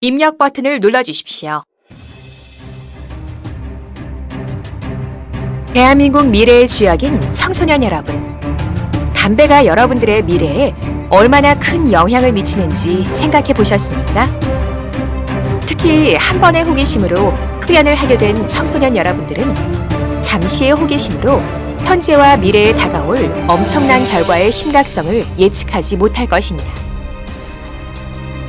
입력 버튼을 눌러주십시오. 대한민국 미래의 주역인 청소년 여러분, 담배가 여러분들의 미래에 얼마나 큰 영향을 미치는지 생각해 보셨습니까? 특히 한 번의 호기심으로 흡연을 하게 된 청소년 여러분들은 잠시의 호기심으로 현재와 미래에 다가올 엄청난 결과의 심각성을 예측하지 못할 것입니다.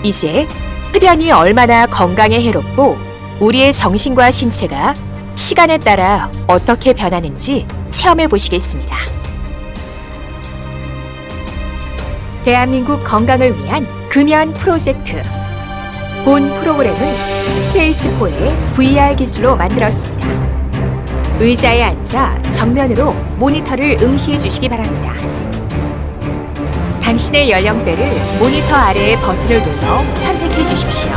이제 흡연이 얼마나 건강에 해롭고 우리의 정신과 신체가 시간에 따라 어떻게 변하는지 체험해 보시겠습니다. 대한민국 건강을 위한 금연 프로젝트. 본 프로그램은 스페이스4의 VR 기술로 만들었습니다. 의자에 앉아 정면으로 모니터를 응시해 주시기 바랍니다. 당신의 연령대를 모니터 아래의 버튼을 눌러 선택해 주십시오.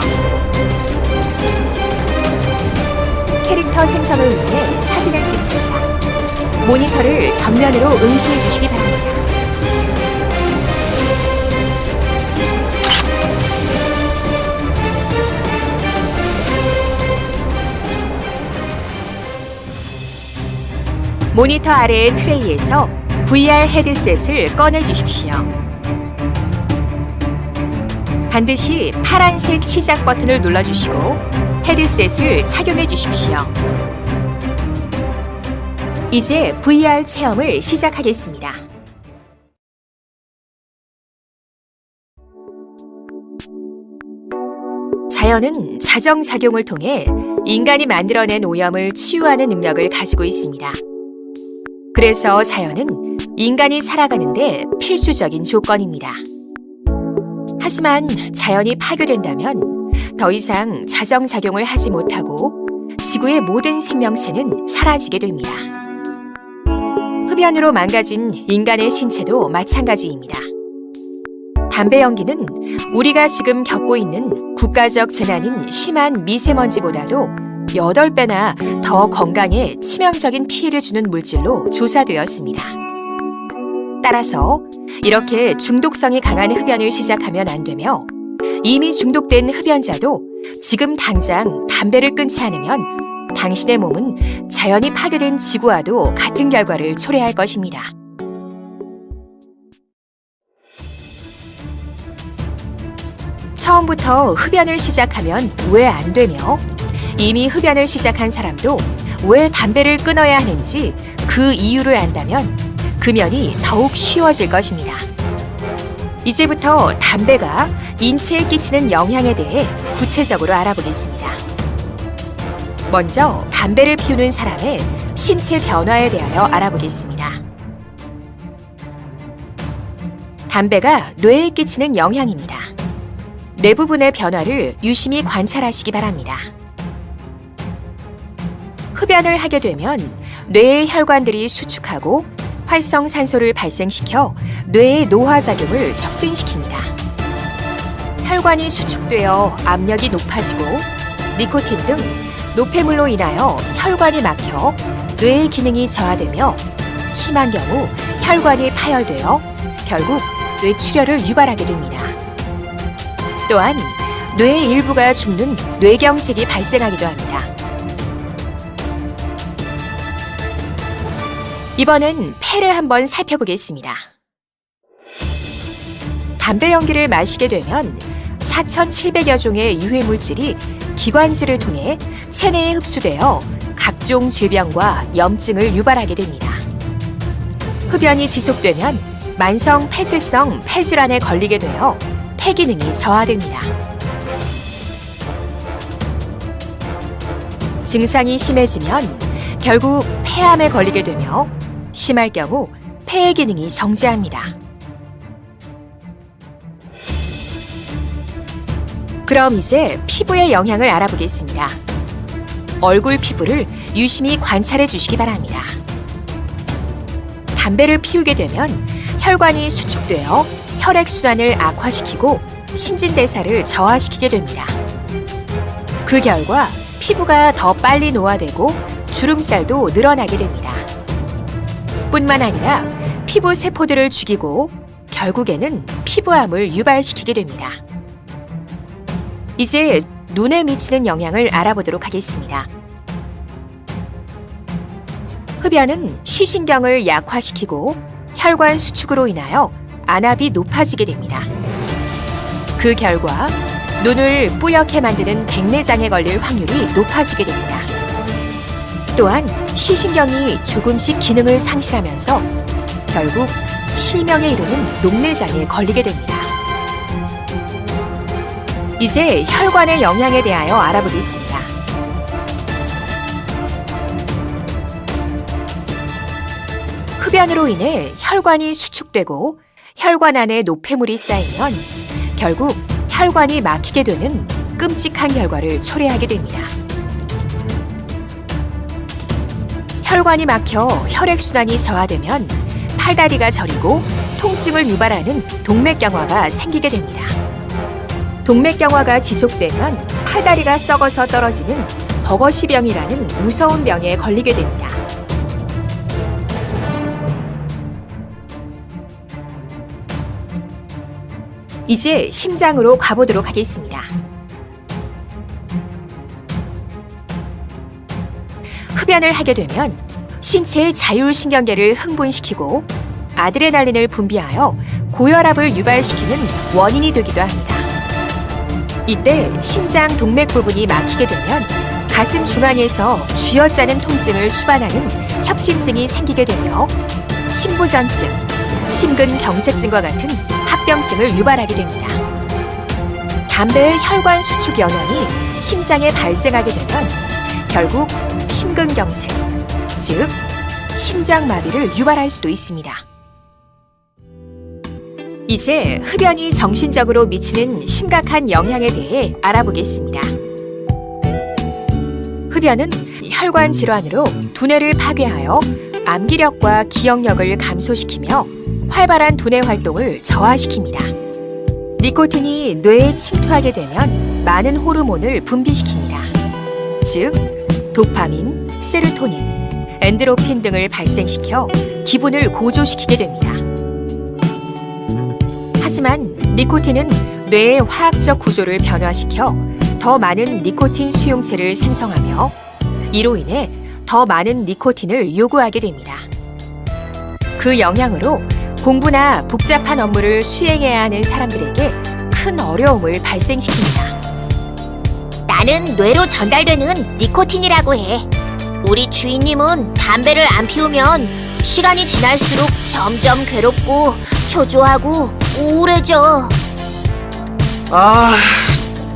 캐릭터 생성을 위해 사진을 찍습니다. 모니터를 정면으로 응시해 주시기 바랍니다. 모니터 아래의 트레이에서 VR 헤드셋을 꺼내 주십시오. 반드시 파란색 시작 버튼을 눌러주시고 헤드셋을 착용해 주십시오. 이제 VR 체험을 시작하겠습니다. 자연은 자정작용을 통해 인간이 만들어낸 오염을 치유하는 능력을 가지고 있습니다. 그래서 자연은 인간이 살아가는데 필수적인 조건입니다. 하지만 자연이 파괴된다면 더 이상 자정작용을 하지 못하고 지구의 모든 생명체는 사라지게 됩니다. 흡연으로 망가진 인간의 신체도 마찬가지입니다. 담배 연기는 우리가 지금 겪고 있는 국가적 재난인 심한 미세먼지보다도 8배나 더 건강에 치명적인 피해를 주는 물질로 조사되었습니다. 따라서 이렇게 중독성이 강한 흡연을 시작하면 안 되며 이미 중독된 흡연자도 지금 당장 담배를 끊지 않으면 당신의 몸은 자연이 파괴된 지구와도 같은 결과를 초래할 것입니다. 처음부터 흡연을 시작하면 왜 안 되며 이미 흡연을 시작한 사람도 왜 담배를 끊어야 하는지 그 이유를 안다면 금연이 더욱 쉬워질 것입니다. 이제부터 담배가 인체에 끼치는 영향에 대해 구체적으로 알아보겠습니다. 먼저 담배를 피우는 사람의 신체 변화에 대하여 알아보겠습니다. 담배가 뇌에 끼치는 영향입니다. 뇌 부분의 변화를 유심히 관찰하시기 바랍니다. 흡연을 하게 되면 뇌의 혈관들이 수축하고 활성산소를 발생시켜 뇌의 노화작용을 촉진시킵니다. 혈관이 수축되어 압력이 높아지고 니코틴 등 노폐물로 인하여 혈관이 막혀 뇌의 기능이 저하되며 심한 경우 혈관이 파열되어 결국 뇌출혈을 유발하게 됩니다. 또한 뇌의 일부가 죽는 뇌경색이 발생하기도 합니다. 이번엔 폐를 한번 살펴보겠습니다. 담배 연기를 마시게 되면 4,700여 종의 유해 물질이 기관지를 통해 체내에 흡수되어 각종 질병과 염증을 유발하게 됩니다. 흡연이 지속되면 만성 폐쇄성 폐질환에 걸리게 되어 폐 기능이 저하됩니다. 증상이 심해지면 결국 폐암에 걸리게 되며 심할 경우 폐의 기능이 정지합니다. 그럼 이제 피부의 영향을 알아보겠습니다. 얼굴 피부를 유심히 관찰해 주시기 바랍니다. 담배를 피우게 되면 혈관이 수축되어 혈액순환을 악화시키고 신진대사를 저하시키게 됩니다. 그 결과 피부가 더 빨리 노화되고 주름살도 늘어나게 됩니다. 뿐만 아니라 피부 세포들을 죽이고 결국에는 피부암을 유발시키게 됩니다. 이제 눈에 미치는 영향을 알아보도록 하겠습니다. 흡연은 시신경을 약화시키고 혈관 수축으로 인하여 안압이 높아지게 됩니다. 그 결과 눈을 뿌옇게 만드는 백내장에 걸릴 확률이 높아지게 됩니다. 또한 시신경이 조금씩 기능을 상실하면서 결국 실명에 이르는 녹내장에 걸리게 됩니다. 이제 혈관의 영향에 대하여 알아보겠습니다. 흡연으로 인해 혈관이 수축되고 혈관 안에 노폐물이 쌓이면 결국 혈관이 막히게 되는 끔찍한 결과를 초래하게 됩니다. 혈관이 막혀 혈액순환이 저하되면 팔다리가 저리고 통증을 유발하는 동맥경화가 생기게 됩니다. 동맥경화가 지속되면 팔다리가 썩어서 떨어지는 버거시병이라는 무서운 병에 걸리게 됩니다. 이제 심장으로 가보도록 하겠습니다. 흡연을 하게 되면 신체의 자율신경계를 흥분시키고 아드레날린을 분비하여 고혈압을 유발시키는 원인이 되기도 합니다. 이때 심장 동맥 부분이 막히게 되면 가슴 중앙에서 쥐어짜는 통증을 수반하는 협심증이 생기게 되며 심부전증, 심근경색증과 같은 합병증을 유발하게 됩니다. 담배의 혈관 수축 영향이 심장에 발생하게 되면 결국 심근경색, 즉 심장마비를 유발할 수도 있습니다. 이제 흡연이 정신적으로 미치는 심각한 영향에 대해 알아보겠습니다. 흡연은 혈관 질환으로 두뇌를 파괴하여 암기력과 기억력을 감소시키며 활발한 두뇌 활동을 저하시킵니다. 니코틴이 뇌에 침투하게 되면 많은 호르몬을 분비시킵니다. 즉, 도파민, 세로토닌, 엔드로핀 등을 발생시켜 기분을 고조시키게 됩니다. 하지만 니코틴은 뇌의 화학적 구조를 변화시켜 더 많은 니코틴 수용체를 생성하며 이로 인해 더 많은 니코틴을 요구하게 됩니다. 그 영향으로 공부나 복잡한 업무를 수행해야 하는 사람들에게 큰 어려움을 발생시킵니다. 나는 뇌로 전달되는 니코틴이라고 해. 우리 주인님은 담배를 안 피우면 시간이 지날수록 점점 괴롭고 초조하고 우울해져. 아,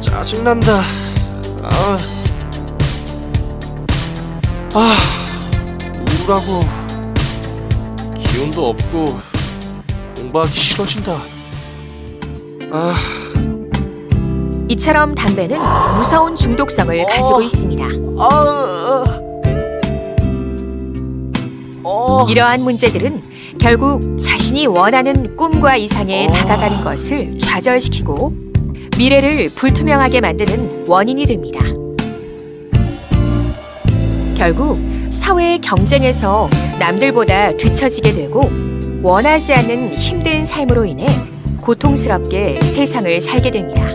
짜증난다. 우울하고 기운도 없고 공부하기 싫어진다. 이처럼 담배는 무서운 중독성을 가지고 있습니다. 이러한 문제들은 결국 자신이 원하는 꿈과 이상에 다가가는 것을 좌절시키고 미래를 불투명하게 만드는 원인이 됩니다. 결국 사회의 경쟁에서 남들보다 뒤처지게 되고 원하지 않는 힘든 삶으로 인해 고통스럽게 세상을 살게 됩니다.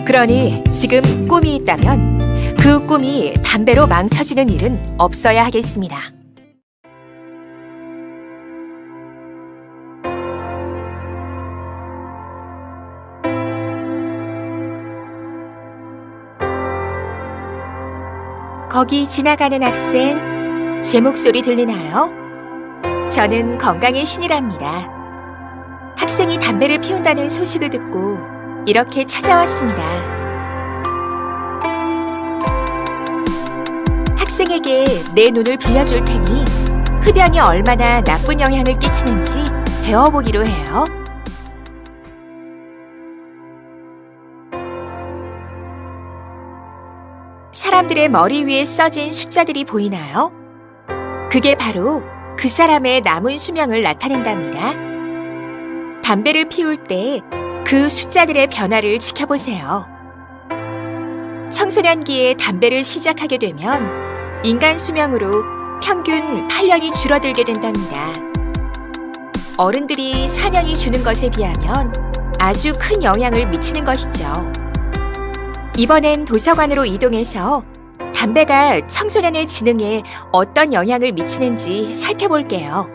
그러니 지금 꿈이 있다면 그 꿈이 담배로 망쳐지는 일은 없어야 하겠습니다. 거기 지나가는 학생, 제 목소리 들리나요? 저는 건강의 신이랍니다. 학생이 담배를 피운다는 소식을 듣고 이렇게 찾아왔습니다. 학생에게 내 눈을 빌려줄 테니 흡연이 얼마나 나쁜 영향을 끼치는지 배워보기로 해요. 사람들의 머리 위에 써진 숫자들이 보이나요? 그게 바로 그 사람의 남은 수명을 나타낸답니다. 담배를 피울 때 그 숫자들의 변화를 지켜보세요. 청소년기에 담배를 시작하게 되면 인간 수명으로 평균 8년이 줄어들게 된답니다. 어른들이 4년이 주는 것에 비하면 아주 큰 영향을 미치는 것이죠. 이번엔 도서관으로 이동해서 담배가 청소년의 지능에 어떤 영향을 미치는지 살펴볼게요.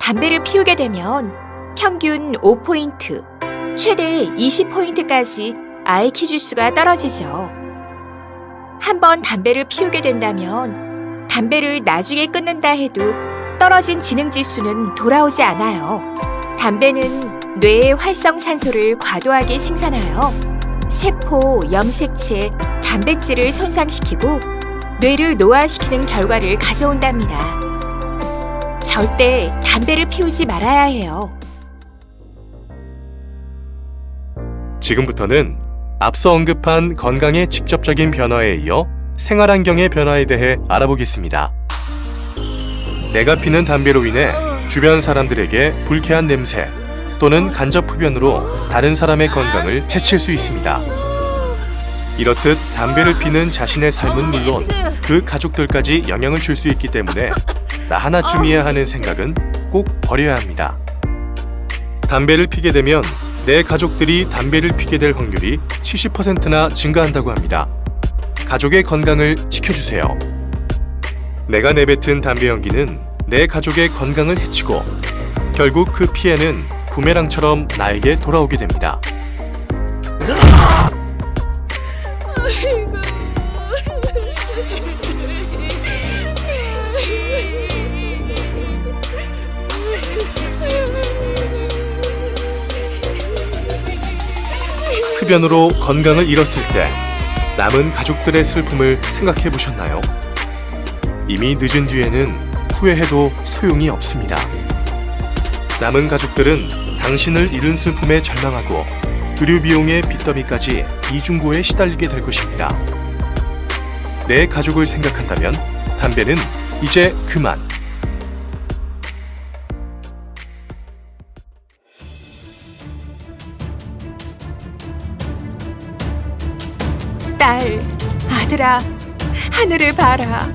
담배를 피우게 되면 평균 5포인트, 최대 20포인트까지 IQ 지수가 떨어지죠. 한번 담배를 피우게 된다면 담배를 나중에 끊는다 해도 떨어진 지능 지수는 돌아오지 않아요. 담배는 뇌의 활성산소를 과도하게 생산하여 세포, 염색체, 단백질을 손상시키고 뇌를 노화시키는 결과를 가져온답니다. 절대 담배를 피우지 말아야 해요. 지금부터는 앞서 언급한 건강의 직접적인 변화에 이어 생활환경의 변화에 대해 알아보겠습니다. 내가 피는 담배로 인해 주변 사람들에게 불쾌한 냄새 또는 간접 흡연으로 다른 사람의 건강을 해칠 수 있습니다. 이렇듯 담배를 피는 자신의 삶은 물론 그 가족들까지 영향을 줄 수 있기 때문에 나 하나쯤이야 하는 생각은 꼭 버려야 합니다. 담배를 피게 되면 내 가족들이 담배를 피게 될 확률이 70%나 증가한다고 합니다. 가족의 건강을 지켜주세요. 내가 내뱉은 담배 연기는 내 가족의 건강을 해치고 결국 그 피해는 부메랑처럼 나에게 돌아오게 됩니다. 흡연으로 건강을 잃었을 때 남은 가족들의 슬픔을 생각해 보셨나요? 이미 늦은 뒤에는 후회해도 소용이 없습니다. 남은 가족들은 당신을 잃은 슬픔에 절망하고 의료 비용의 빚더미까지 이중고에 시달리게 될 것입니다. 내 가족을 생각한다면 담배는 이제 그만. 딸, 아들아, 하늘을 봐라.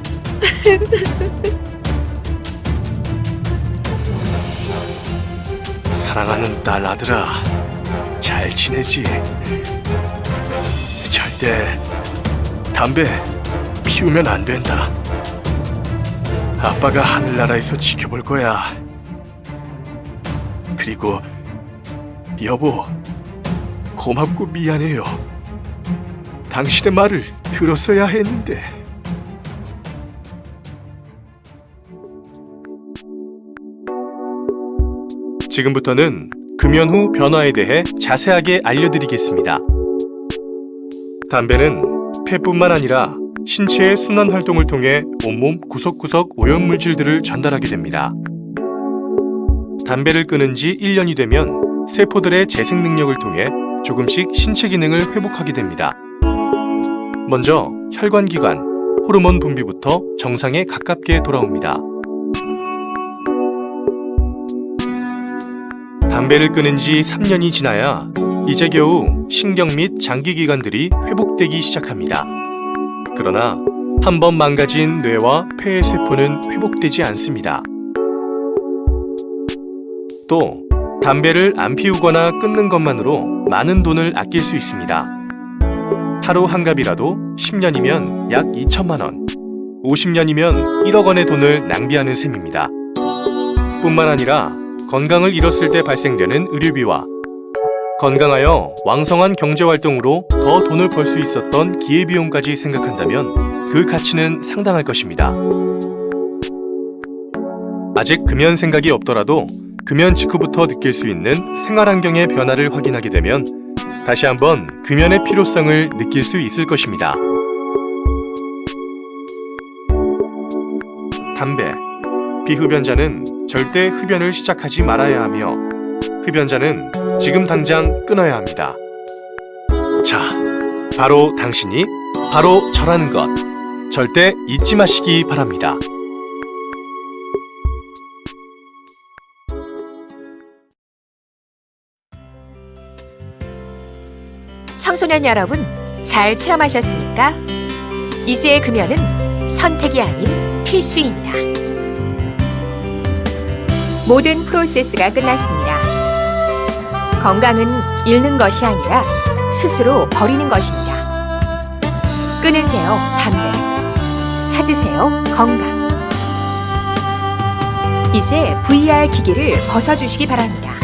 사랑하는 딸 아들아, 잘 지내지? 절대 담배 피우면 안 된다. 아빠가 하늘나라에서 지켜볼 거야. 그리고 여보, 고맙고 미안해요. 당신의 말을 들었어야 했는데. 지금부터는 금연 후 변화에 대해 자세하게 알려드리겠습니다. 담배는 폐뿐만 아니라 신체의 순환 활동을 통해 온몸 구석구석 오염물질들을 전달하게 됩니다. 담배를 끊은 지 1년이 되면 세포들의 재생 능력을 통해 조금씩 신체 기능을 회복하게 됩니다. 먼저 혈관기관, 호르몬 분비부터 정상에 가깝게 돌아옵니다. 담배를 끊은 지 3년이 지나야 이제 겨우 신경 및 장기기관들이 회복되기 시작합니다. 그러나 한 번 망가진 뇌와 폐의 세포는 회복되지 않습니다. 또 담배를 안 피우거나 끊는 것만으로 많은 돈을 아낄 수 있습니다. 하루 한 갑이라도 10년이면 약 2천만 원, 50년이면 1억 원의 돈을 낭비하는 셈입니다. 뿐만 아니라 건강을 잃었을 때 발생되는 의료비와 건강하여 왕성한 경제활동으로 더 돈을 벌 수 있었던 기회비용까지 생각한다면 그 가치는 상당할 것입니다. 아직 금연 생각이 없더라도 금연 직후부터 느낄 수 있는 생활환경의 변화를 확인하게 되면 다시 한번 금연의 필요성을 느낄 수 있을 것입니다. 담배, 비흡연자는 절대 흡연을 시작하지 말아야 하며 흡연자는 지금 당장 끊어야 합니다. 자, 바로 당신이 바로 저라는 것 절대 잊지 마시기 바랍니다. 청소년 여러분, 잘 체험하셨습니까? 이제 금연은 선택이 아닌 필수입니다. 모든 프로세스가 끝났습니다. 건강은 잃는 것이 아니라 스스로 버리는 것입니다. 끊으세요, 담배. 찾으세요, 건강. 이제 VR 기기를 벗어주시기 바랍니다.